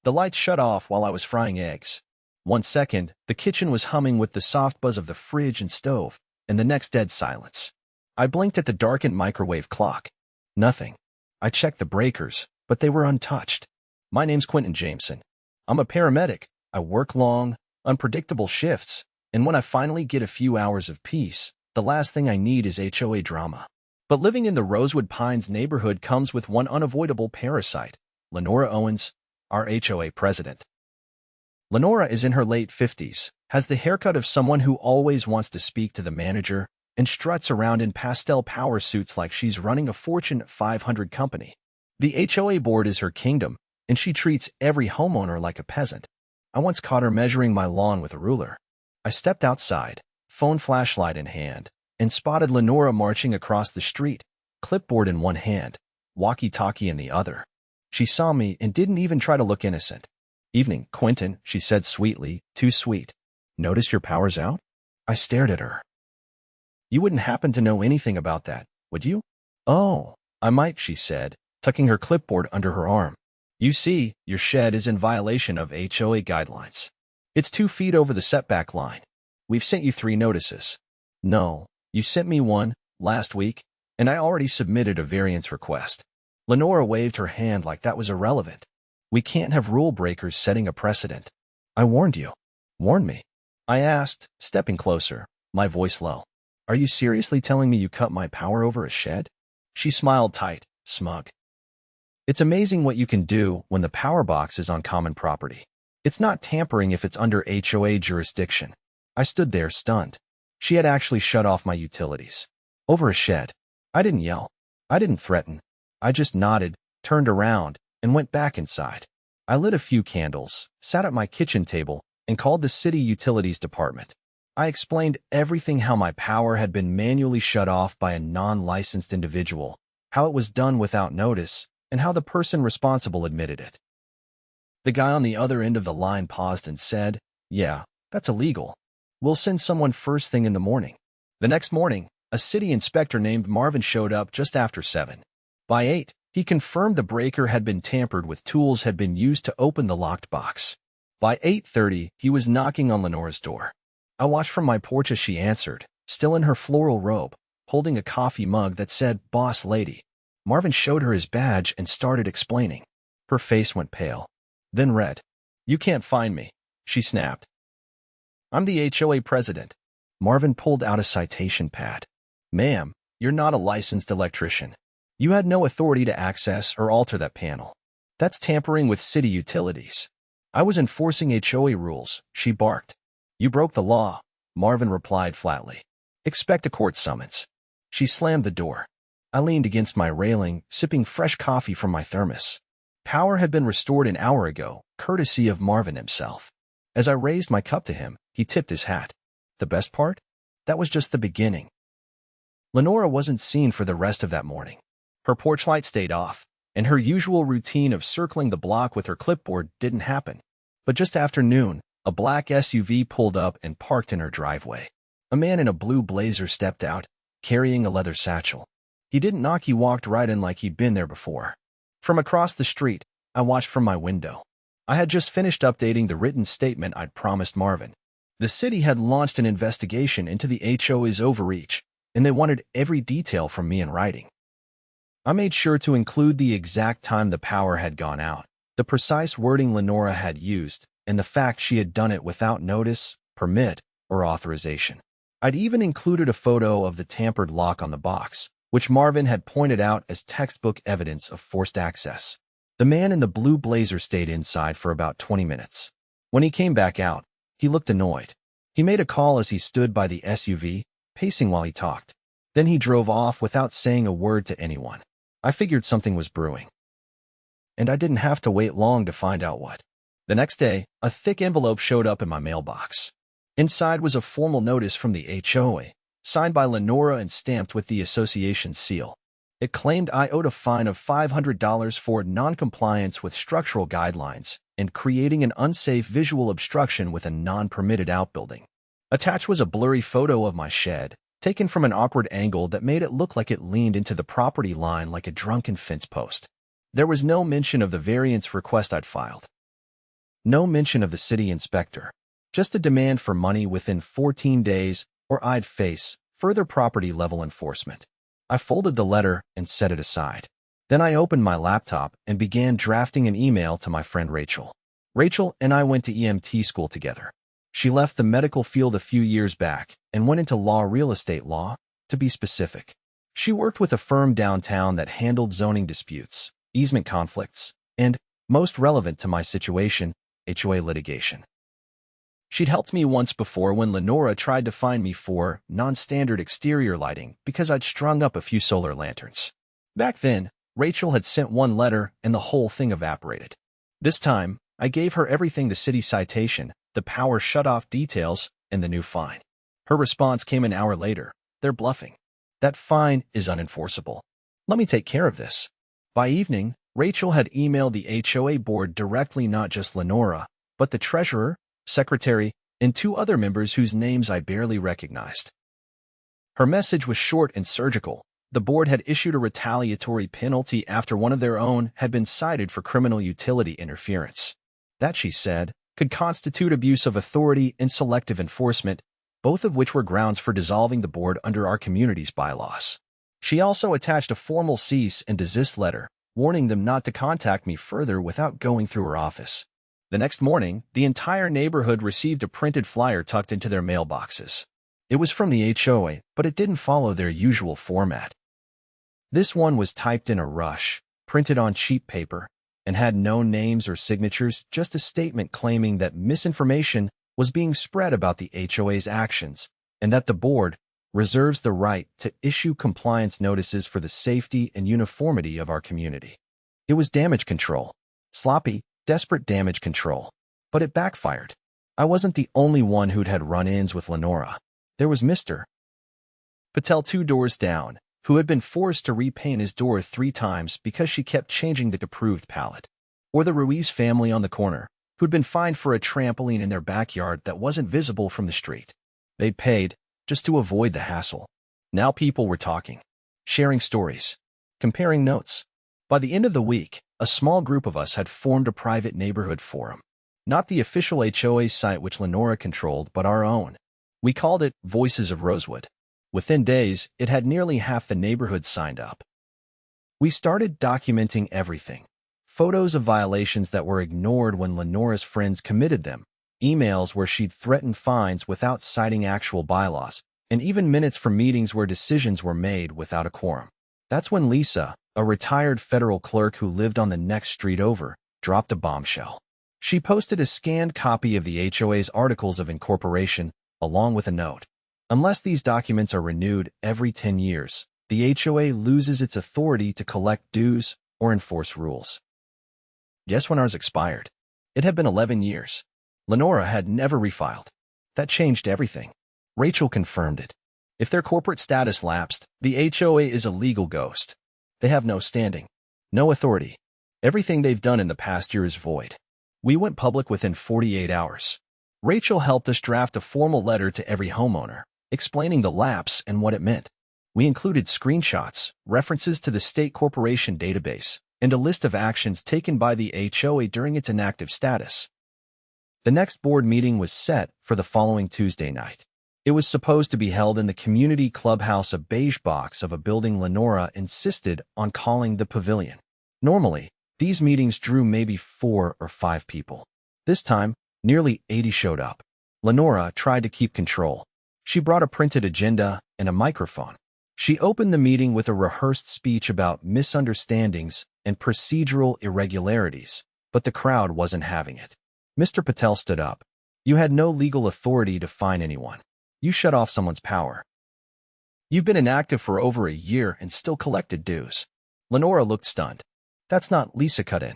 The lights shut off while I was frying eggs. 1 second, the kitchen was humming with the soft buzz of the fridge and stove, and the next dead silence. I blinked at the darkened microwave clock. Nothing. I checked the breakers, but they were untouched. My name's Quinton Jameson. I'm a paramedic. I work long, unpredictable shifts, and when I finally get a few hours of peace, the last thing I need is HOA drama. But living in the Rosewood Pines neighborhood comes with one unavoidable parasite, Lenora Owens, our HOA president. Lenora is in her late 50s, has the haircut of someone who always wants to speak to the manager, and struts around in pastel power suits like she's running a Fortune 500 company. The HOA board is her kingdom, and she treats every homeowner like a peasant. I once caught her measuring my lawn with a ruler. I stepped outside, phone flashlight in hand, and spotted Lenora marching across the street, clipboard in one hand, walkie-talkie in the other. She saw me and didn't even try to look innocent. "Evening, Quinton," she said sweetly, too sweet. "Notice your power's out?" I stared at her. "You wouldn't happen to know anything about that, would you?" "Oh, I might," she said, tucking her clipboard under her arm. "You see, your shed is in violation of HOA guidelines. It's 2 feet over the setback line. We've sent you 3 notices." "No, you sent me one, last week, and I already submitted a variance request." Lenora waved her hand like that was irrelevant. "We can't have rule breakers setting a precedent." "I warned you." "Warn me?" I asked, stepping closer, my voice low. "Are you seriously telling me you cut my power over a shed?" She smiled tight, smug. "It's amazing what you can do when the power box is on common property. It's not tampering if it's under HOA jurisdiction." I stood there stunned. She had actually shut off my utilities. Over a shed. I didn't yell. I didn't threaten. I just nodded, turned around, and went back inside. I lit a few candles, sat at my kitchen table, and called the city utilities department. I explained everything: how my power had been manually shut off by a non-licensed individual, how it was done without notice, and how the person responsible admitted it. The guy on the other end of the line paused and said, "Yeah, that's illegal. We'll send someone first thing in the morning." The next morning, a city inspector named Marvin showed up just after 7. By 8, he confirmed the breaker had been tampered with. Tools had been used to open the locked box. By 8:30, he was knocking on Lenora's door. I watched from my porch as she answered, still in her floral robe, holding a coffee mug that said "Boss Lady." Marvin showed her his badge and started explaining. Her face went pale, then red. "You can't find me," she snapped. "I'm the HOA president." Marvin pulled out a citation pad. "Ma'am, you're not a licensed electrician. You had no authority to access or alter that panel. That's tampering with city utilities." "I was enforcing HOA rules," she barked. "You broke the law," Marvin replied flatly. "Expect a court summons." She slammed the door. I leaned against my railing, sipping fresh coffee from my thermos. Power had been restored an hour ago, courtesy of Marvin himself. As I raised my cup to him, he tipped his hat. The best part? That was just the beginning. Lenora wasn't seen for the rest of that morning. Her porch light stayed off, and her usual routine of circling the block with her clipboard didn't happen. But just after noon, a black SUV pulled up and parked in her driveway. A man in a blue blazer stepped out, carrying a leather satchel. He didn't knock, he walked right in like he'd been there before. From across the street, I watched from my window. I had just finished updating the written statement I'd promised Marvin. The city had launched an investigation into the HOA's overreach, and they wanted every detail from me in writing. I made sure to include the exact time the power had gone out, the precise wording Lenora had used, and the fact she had done it without notice, permit, or authorization. I'd even included a photo of the tampered lock on the box, which Marvin had pointed out as textbook evidence of forced access. The man in the blue blazer stayed inside for about 20 minutes. When he came back out, he looked annoyed. He made a call as he stood by the SUV, pacing while he talked. Then he drove off without saying a word to anyone. I figured something was brewing. And I didn't have to wait long to find out what. The next day, a thick envelope showed up in my mailbox. Inside was a formal notice from the HOA, signed by Lenora and stamped with the association's seal. It claimed I owed a fine of $500 for non-compliance with structural guidelines and creating an unsafe visual obstruction with a non-permitted outbuilding. Attached was a blurry photo of my shed, taken from an awkward angle that made it look like it leaned into the property line like a drunken fence post. There was no mention of the variance request I'd filed. No mention of the city inspector. Just a demand for money within 14 days or I'd face further property-level enforcement. I folded the letter and set it aside. Then I opened my laptop and began drafting an email to my friend Rachel. Rachel and I went to EMT school together. She left the medical field a few years back and went into real estate law, to be specific. She worked with a firm downtown that handled zoning disputes, easement conflicts, and, most relevant to my situation, HOA litigation. She'd helped me once before when Lenora tried to find me for non-standard exterior lighting because I'd strung up a few solar lanterns. Back then, Rachel had sent one letter and the whole thing evaporated. This time, I gave her everything: the city citation, the power shutoff details, and the new fine. Her response came an hour later. They're bluffing. That fine is unenforceable. Let me take care of this. By evening, Rachel had emailed the HOA board directly, not just Lenora, but the treasurer, secretary, and 2 other members whose names I barely recognized. Her message was short and surgical. The board had issued a retaliatory penalty after one of their own had been cited for criminal utility interference. That, she said, could constitute abuse of authority and selective enforcement, both of which were grounds for dissolving the board under our community's bylaws. She also attached a formal cease and desist letter, warning them not to contact me further without going through her office. The next morning, the entire neighborhood received a printed flyer tucked into their mailboxes. It was from the HOA, but it didn't follow their usual format. This one was typed in a rush, printed on cheap paper, and had no names or signatures, just a statement claiming that misinformation was being spread about the HOA's actions, and that the board reserves the right to issue compliance notices for the safety and uniformity of our community. It was damage control. Sloppy, desperate damage control. But it backfired. I wasn't the only one who'd had run-ins with Lenora. There was Mr. Patel 2 doors down, who had been forced to repaint his door 3 times because she kept changing the approved palette. Or the Ruiz family on the corner, who'd been fined for a trampoline in their backyard that wasn't visible from the street. They'd paid, just to avoid the hassle. Now people were talking, sharing stories, comparing notes. By the end of the week, a small group of us had formed a private neighborhood forum. Not the official HOA site which Lenora controlled, but our own. We called it Voices of Rosewood. Within days, it had nearly half the neighborhood signed up. We started documenting everything. Photos of violations that were ignored when Lenora's friends committed them, emails where she'd threatened fines without citing actual bylaws, and even minutes from meetings where decisions were made without a quorum. That's when Lisa, a retired federal clerk who lived on the next street over, dropped a bombshell. She posted a scanned copy of the HOA's articles of incorporation, along with a note. Unless these documents are renewed every 10 years, the HOA loses its authority to collect dues or enforce rules. Guess when ours expired? It had been 11 years. Lenora had never refiled. That changed everything. Rachel confirmed it. If their corporate status lapsed, the HOA is a legal ghost. They have no standing, no authority. Everything they've done in the past year is void. We went public within 48 hours. Rachel helped us draft a formal letter to every homeowner, explaining the lapse and what it meant. We included screenshots, references to the state corporation database, and a list of actions taken by the HOA during its inactive status. The next board meeting was set for the following Tuesday night. It was supposed to be held in the community clubhouse, a beige box of a building Lenora insisted on calling the Pavilion. Normally, these meetings drew maybe 4 or 5 people. This time, nearly 80 showed up. Lenora tried to keep control. She brought a printed agenda and a microphone. She opened the meeting with a rehearsed speech about misunderstandings and procedural irregularities, but the crowd wasn't having it. Mr. Patel stood up. You had no legal authority to fine anyone. You shut off someone's power. You've been inactive for over a year and still collected dues. Lenora looked stunned. That's not. Lisa cut in.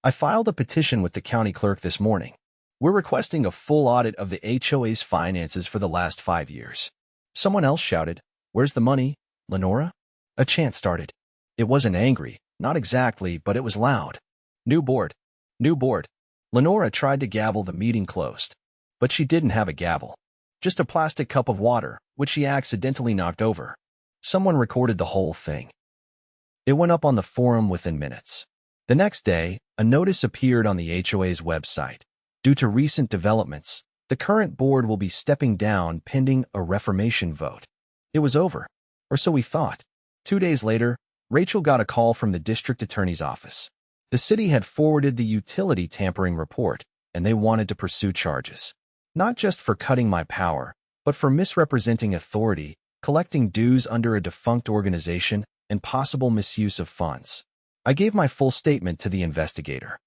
I filed a petition with the county clerk this morning. We're requesting a full audit of the HOA's finances for the last 5 years. Someone else shouted, Where's the money, Lenora? A chant started. It wasn't angry, not exactly, but it was loud. New board. New board. Lenora tried to gavel the meeting closed. But she didn't have a gavel. Just a plastic cup of water, which she accidentally knocked over. Someone recorded the whole thing. It went up on the forum within minutes. The next day, a notice appeared on the HOA's website. Due to recent developments, the current board will be stepping down pending a reformation vote. It was over, or so we thought. 2 days later, Rachel got a call from the district attorney's office. The city had forwarded the utility tampering report, and they wanted to pursue charges. Not just for cutting my power, but for misrepresenting authority, collecting dues under a defunct organization, and possible misuse of funds. I gave my full statement to the investigator.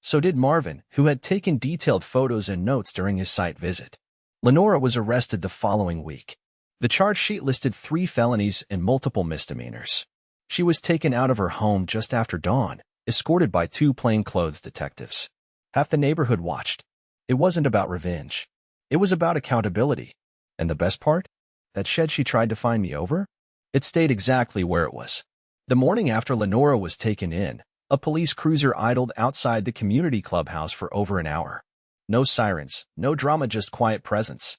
So did Marvin, who had taken detailed photos and notes during his site visit. Lenora was arrested the following week. The charge sheet listed 3 felonies and multiple misdemeanors. She was taken out of her home just after dawn, escorted by 2 plainclothes detectives. Half the neighborhood watched. It wasn't about revenge. It was about accountability. And the best part? That shed she tried to find me over? It stayed exactly where it was. The morning after Lenora was taken in, a police cruiser idled outside the community clubhouse for over an hour. No sirens, no drama, just quiet presence.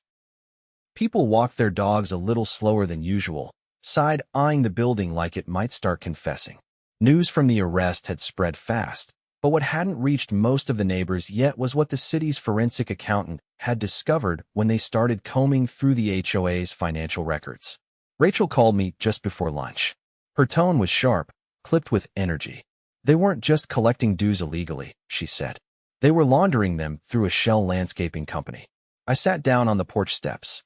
People walked their dogs a little slower than usual, side-eyeing the building like it might start confessing. News from the arrest had spread fast, but what hadn't reached most of the neighbors yet was what the city's forensic accountant had discovered when they started combing through the HOA's financial records. Rachel called me just before lunch. Her tone was sharp, clipped with energy. They weren't just collecting dues illegally, she said. They were laundering them through a shell landscaping company. I sat down on the porch steps.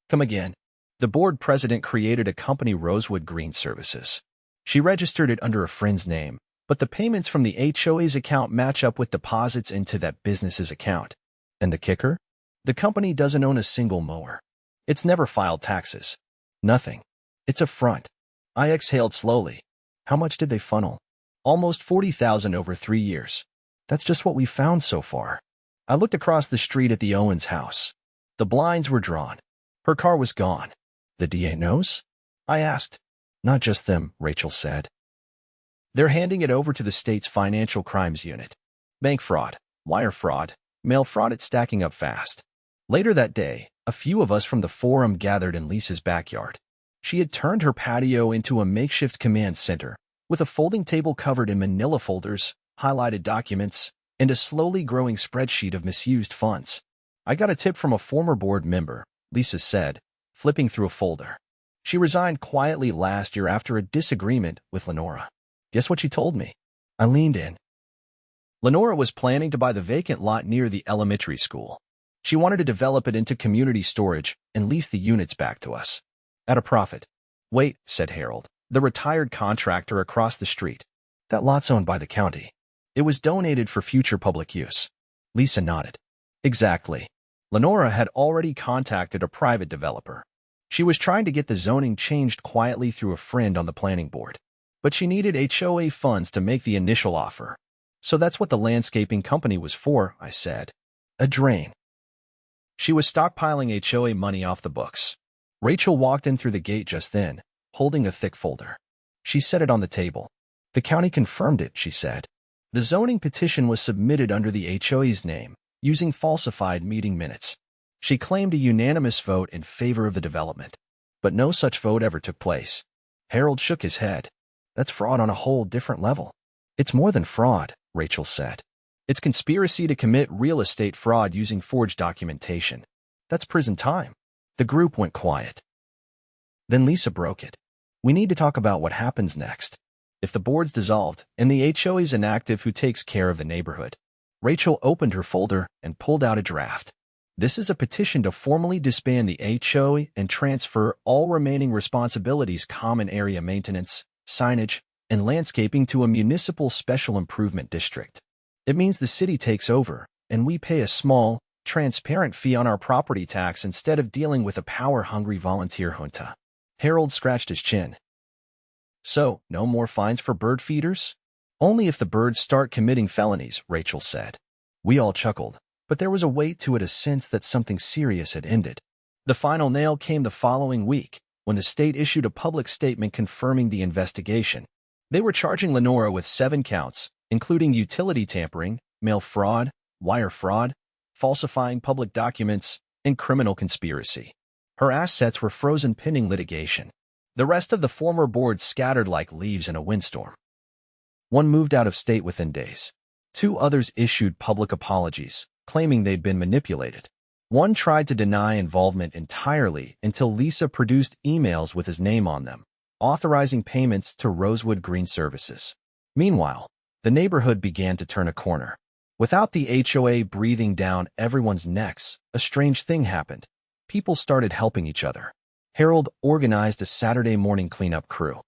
Come again. The board president created a company, Rosewood Green Services. She registered it under a friend's name, but the payments from the HOA's account match up with deposits into that business's account. And the kicker? The company doesn't own a single mower. It's never filed taxes. Nothing. It's a front. I exhaled slowly. How much did they funnel? Almost $40,000 over 3 years. That's just what we found so far. I looked across the street at the Owens house. The blinds were drawn. Her car was gone. The DA knows? I asked. Not just them, Rachel said. They're handing it over to the state's financial crimes unit. Bank fraud, wire fraud, mail fraud, it's stacking up fast. Later that day, a few of us from the forum gathered in Lisa's backyard. She had turned her patio into a makeshift command center, with a folding table covered in manila folders, highlighted documents, and a slowly growing spreadsheet of misused funds. I got a tip from a former board member, Lisa said, flipping through a folder. She resigned quietly last year after a disagreement with Lenora. Guess what she told me? I leaned in. Lenora was planning to buy the vacant lot near the elementary school. She wanted to develop it into community storage and lease the units back to us. At a profit. Wait, said Harold, the retired contractor across the street. That lot's owned by the county. It was donated for future public use. Lisa nodded. Exactly. Lenora had already contacted a private developer. She was trying to get the zoning changed quietly through a friend on the planning board. But she needed HOA funds to make the initial offer. So that's what the landscaping company was for, I said. A drain. She was stockpiling HOA money off the books. Rachel walked in through the gate just then, holding a thick folder. She set it on the table. The county confirmed it, she said. The zoning petition was submitted under the HOA's name, using falsified meeting minutes. She claimed a unanimous vote in favor of the development. But no such vote ever took place. Harold shook his head. That's fraud on a whole different level. It's more than fraud, Rachel said. It's conspiracy to commit real estate fraud using forged documentation. That's prison time. The group went quiet. Then Lisa broke it. We need to talk about what happens next. If the board's dissolved and the HOA's inactive, who takes care of the neighborhood? Rachel opened her folder and pulled out a draft. This is a petition to formally disband the HOA and transfer all remaining responsibilities, common area maintenance, signage, and landscaping, to a municipal special improvement district. It means the city takes over, and we pay a small, transparent fee on our property tax instead of dealing with a power-hungry volunteer junta. Harold scratched his chin. So, no more fines for bird feeders? Only if the birds start committing felonies, Rachel said. We all chuckled, but there was a weight to it, a sense that something serious had ended. The final nail came the following week, when the state issued a public statement confirming the investigation. They were charging Lenora with 7 counts, including utility tampering, mail fraud, wire fraud, falsifying public documents, and criminal conspiracy. Her assets were frozen pending litigation. The rest of the former board scattered like leaves in a windstorm. One moved out of state within days. Two others issued public apologies, claiming they'd been manipulated. One tried to deny involvement entirely until Lisa produced emails with his name on them, authorizing payments to Rosewood Green Services. Meanwhile, the neighborhood began to turn a corner. Without the HOA breathing down everyone's necks, a strange thing happened. People started helping each other. Harold organized a Saturday morning cleanup crew.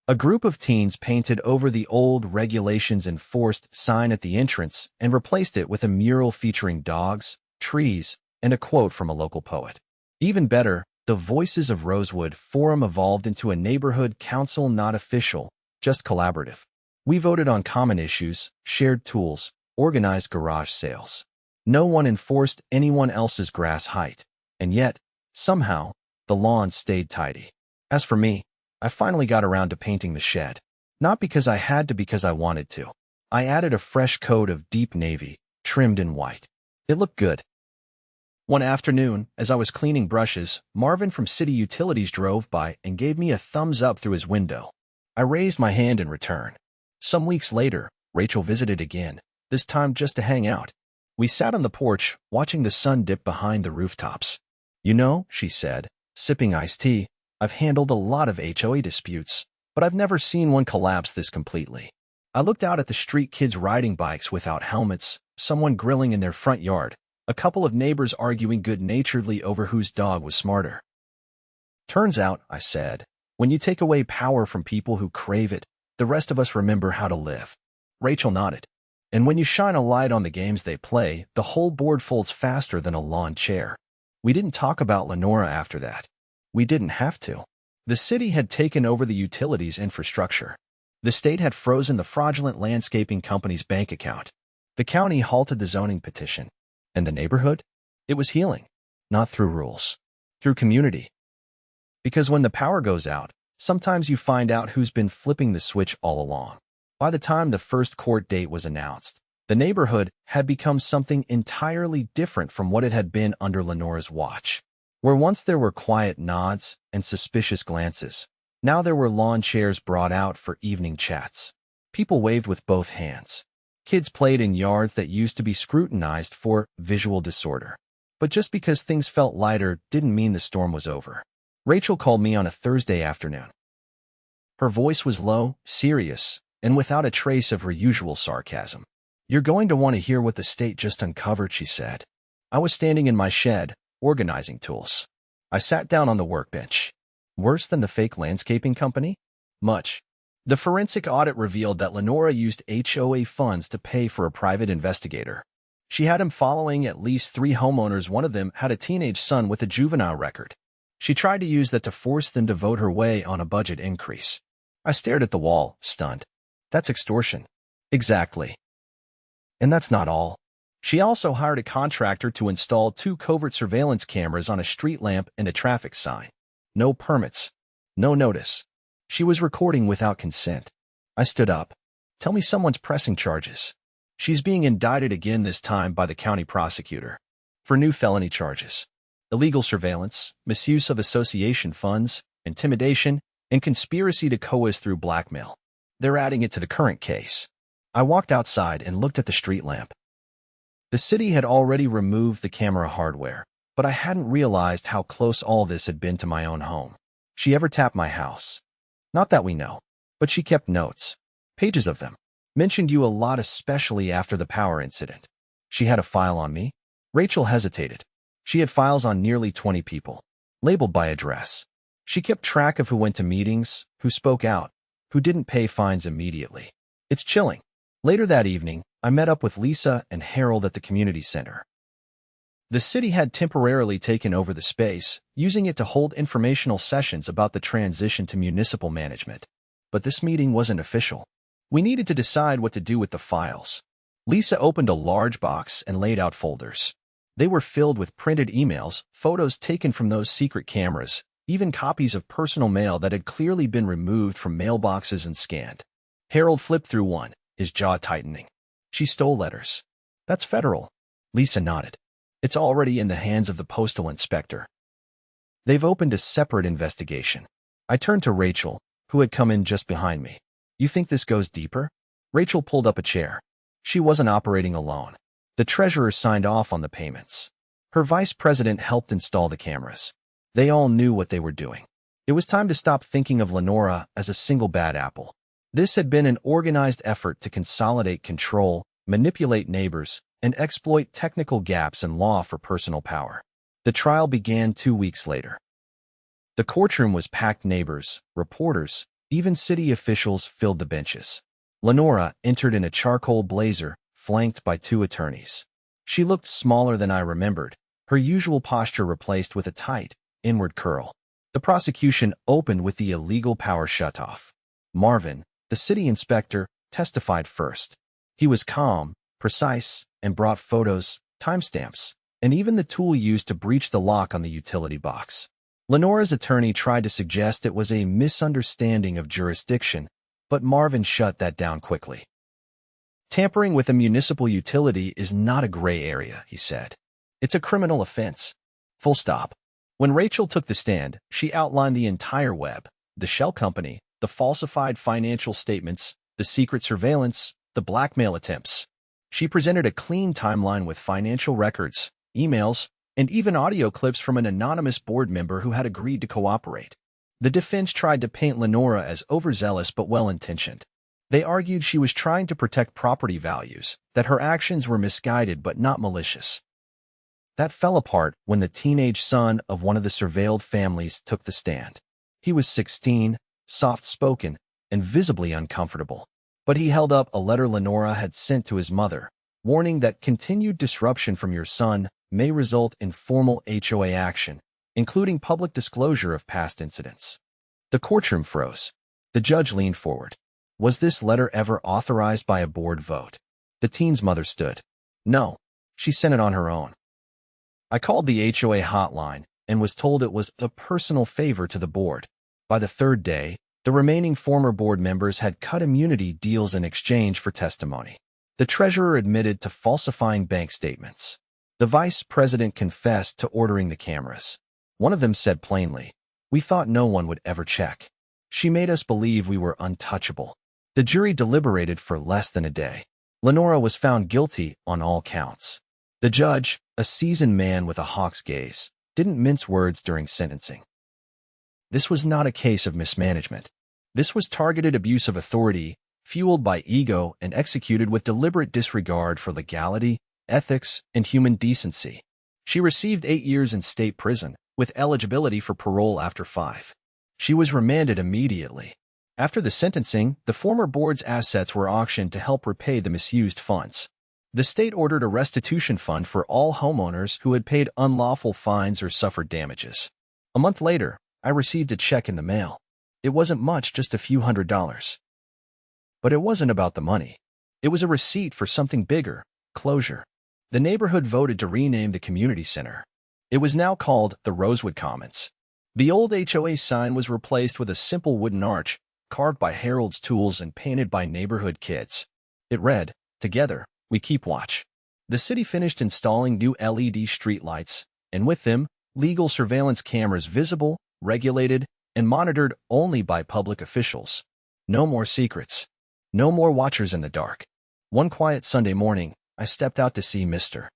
A group of teens painted over the old regulations enforced sign at the entrance and replaced it with a mural featuring dogs, trees, and a quote from a local poet. Even better, the Voices of Rosewood forum evolved into a neighborhood council, not official, just collaborative. We voted on common issues, shared tools, organized garage sales. No one enforced anyone else's grass height, and yet, somehow, the lawns stayed tidy. As for me, I finally got around to painting the shed. Not because I had to, because I wanted to. I added a fresh coat of deep navy, trimmed in white. It looked good. One afternoon, as I was cleaning brushes, Marvin from City Utilities drove by and gave me a thumbs up through his window. I raised my hand in return. Some weeks later, Rachel visited again, this time just to hang out. We sat on the porch, watching the sun dip behind the rooftops. You know, she said, sipping iced tea, I've handled a lot of HOA disputes, but I've never seen one collapse this completely. I looked out at the street, kids riding bikes without helmets, someone grilling in their front yard, a couple of neighbors arguing good-naturedly over whose dog was smarter. Turns out, I said, when you take away power from people who crave it, the rest of us remember how to live. Rachel nodded. And when you shine a light on the games they play, the whole board folds faster than a lawn chair. We didn't talk about Lenora after that. We didn't have to. The city had taken over the utilities infrastructure. The state had frozen the fraudulent landscaping company's bank account. The county halted the zoning petition. And the neighborhood? It was healing. Not through rules. Through community. Because when the power goes out, sometimes you find out who's been flipping the switch all along. By the time the first court date was announced, the neighborhood had become something entirely different from what it had been under Lenora's watch. Where once there were quiet nods and suspicious glances, now there were lawn chairs brought out for evening chats. People waved with both hands. Kids played in yards that used to be scrutinized for visual disorder. But just because things felt lighter didn't mean the storm was over. Rachel called me on a Thursday afternoon. Her voice was low, serious, and without a trace of her usual sarcasm. You're going to want to hear what the state just uncovered, she said. I was standing in my shed, organizing tools. I sat down on the workbench. Worse than the fake landscaping company? Much. The forensic audit revealed that Lenora used HOA funds to pay for a private investigator. She had him following at least 3 homeowners. One of them had a teenage son with a juvenile record. She tried to use that to force them to vote her way on a budget increase. I stared at the wall, stunned. That's extortion. Exactly. And that's not all. She also hired a contractor to install 2 covert surveillance cameras on a street lamp and a traffic sign. No permits. No notice. She was recording without consent. I stood up. Tell me someone's pressing charges. She's being indicted again, this time by the county prosecutor. For new felony charges. Illegal surveillance, misuse of association funds, intimidation, and conspiracy to coerce through blackmail. They're adding it to the current case. I walked outside and looked at the street lamp. The city had already removed the camera hardware, but I hadn't realized how close all this had been to my own home. She ever tapped my house? Not that we know, but she kept notes. Pages of them. Mentioned you a lot, especially after the power incident. She had a file on me? Rachel hesitated. She had files on nearly 20 people, labeled by address. She kept track of who went to meetings, who spoke out, who didn't pay fines immediately. It's chilling. Later that evening, I met up with Lisa and Harold at the community center. The city had temporarily taken over the space, using it to hold informational sessions about the transition to municipal management. But this meeting wasn't official. We needed to decide what to do with the files. Lisa opened a large box and laid out folders. They were filled with printed emails, photos taken from those secret cameras, even copies of personal mail that had clearly been removed from mailboxes and scanned. Harold flipped through one, his jaw tightening. She stole letters. That's federal. Lisa nodded. It's already in the hands of the postal inspector. They've opened a separate investigation. I turned to Rachel, who had come in just behind me. You think this goes deeper? Rachel pulled up a chair. She wasn't operating alone. The treasurer signed off on the payments. Her vice president helped install the cameras. They all knew what they were doing. It was time to stop thinking of Lenora as a single bad apple. This had been an organized effort to consolidate control, manipulate neighbors, and exploit technical gaps in law for personal power. The trial began 2 weeks later. The courtroom was packed. Neighbors, reporters, even city officials filled the benches. Lenora entered in a charcoal blazer, flanked by 2 attorneys. She looked smaller than I remembered, her usual posture replaced with a tight, inward curl. The prosecution opened with the illegal power shutoff. Marvin, the city inspector, testified first. He was calm, precise, and brought photos, timestamps, and even the tool used to breach the lock on the utility box. Lenora's attorney tried to suggest it was a misunderstanding of jurisdiction, but Marvin shut that down quickly. Tampering with a municipal utility is not a gray area, he said. It's a criminal offense. Full stop. When Rachel took the stand, she outlined the entire web, the shell company, the falsified financial statements, the secret surveillance, the blackmail attempts. She presented a clean timeline with financial records, emails, and even audio clips from an anonymous board member who had agreed to cooperate. The defense tried to paint Lenora as overzealous but well-intentioned. They argued she was trying to protect property values, that her actions were misguided but not malicious. That fell apart when the teenage son of one of the surveilled families took the stand. He was 16, soft-spoken, and visibly uncomfortable. But he held up a letter Lenora had sent to his mother, warning that continued disruption from your son may result in formal HOA action, including public disclosure of past incidents. The courtroom froze. The judge leaned forward. Was this letter ever authorized by a board vote? The teen's mother stood. No, she sent it on her own. I called the HOA hotline and was told it was a personal favor to the board. By the 3rd day, the remaining former board members had cut immunity deals in exchange for testimony. The treasurer admitted to falsifying bank statements. The vice president confessed to ordering the cameras. One of them said plainly, "We thought no one would ever check. She made us believe we were untouchable." The jury deliberated for less than a day. Lenora was found guilty on all counts. The judge, a seasoned man with a hawk's gaze, didn't mince words during sentencing. This was not a case of mismanagement. This was targeted abuse of authority, fueled by ego and executed with deliberate disregard for legality, ethics, and human decency. She received 8 years in state prison, with eligibility for parole after 5. She was remanded immediately. After the sentencing, the former board's assets were auctioned to help repay the misused funds. The state ordered a restitution fund for all homeowners who had paid unlawful fines or suffered damages. A month later, I received a check in the mail. It wasn't much, just a few $100s. But it wasn't about the money. It was a receipt for something bigger, closure. The neighborhood voted to rename the community center. It was now called the Rosewood Commons. The old HOA sign was replaced with a simple wooden arch, carved by Harold's tools and painted by neighborhood kids. It read, "Together, we keep watch." The city finished installing new LED streetlights, and with them, legal surveillance cameras visible, regulated, and monitored only by public officials. No more secrets. No more watchers in the dark. One quiet Sunday morning, I stepped out to see Mr.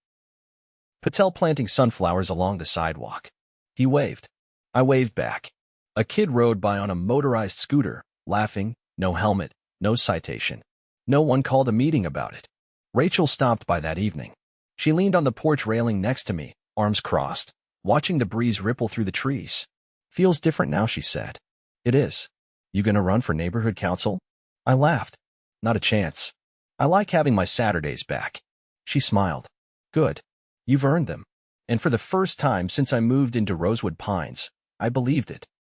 Patel planting sunflowers along the sidewalk. He waved. I waved back. A kid rode by on a motorized scooter, laughing, no helmet, no citation. No one called a meeting about it. Rachel stopped by that evening. She leaned on the porch railing next to me, arms crossed, watching the breeze ripple through the trees. "Feels different now," she said. "It is. You gonna run for neighborhood council?" I laughed. "Not a chance. I like having my Saturdays back." She smiled. "Good. You've earned them." And for the first time since I moved into Rosewood Pines, I believed it.